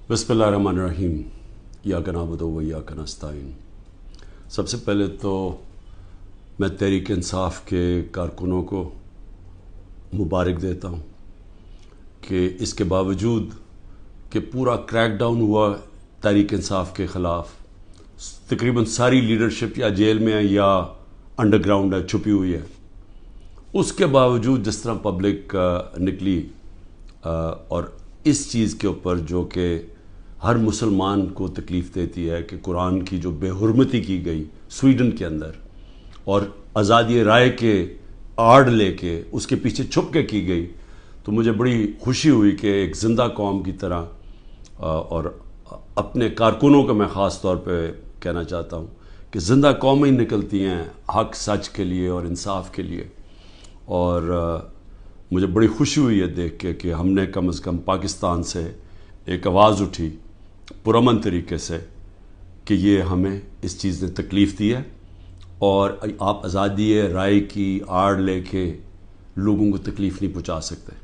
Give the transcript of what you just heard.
بسم اللہ الرحمن الرحیم ایاک نعبد و ایاک نستعین۔ سب سے پہلے تو میں تحریک انصاف کے کارکنوں کو مبارک دیتا ہوں کہ اس کے باوجود کہ پورا کریک ڈاؤن ہوا تحریک انصاف کے خلاف، تقریباً ساری لیڈرشپ یا جیل میں ہے یا انڈر گراؤنڈ ہے، چھپی ہوئی ہے، اس کے باوجود جس طرح پبلک نکلی اور اس چیز کے اوپر جو کہ ہر مسلمان کو تکلیف دیتی ہے کہ قرآن کی جو بے حرمتی کی گئی سویڈن کے اندر اور آزادی رائے کے آڑ لے کے اس کے پیچھے چھپ کے کی گئی، تو مجھے بڑی خوشی ہوئی کہ ایک زندہ قوم کی طرح اور اپنے کارکنوں کا میں خاص طور پہ کہنا چاہتا ہوں کہ زندہ قومیں نکلتی ہیں حق سچ کے لیے اور انصاف کے لیے، اور مجھے بڑی خوشی ہوئی ہے دیکھ کے کہ ہم نے کم از کم پاکستان سے ایک آواز اٹھی پرامن طریقے سے کہ یہ ہمیں اس چیز نے تکلیف دی ہے اور آپ آزادی رائے کی آڑ لے کے لوگوں کو تکلیف نہیں پہنچا سکتے۔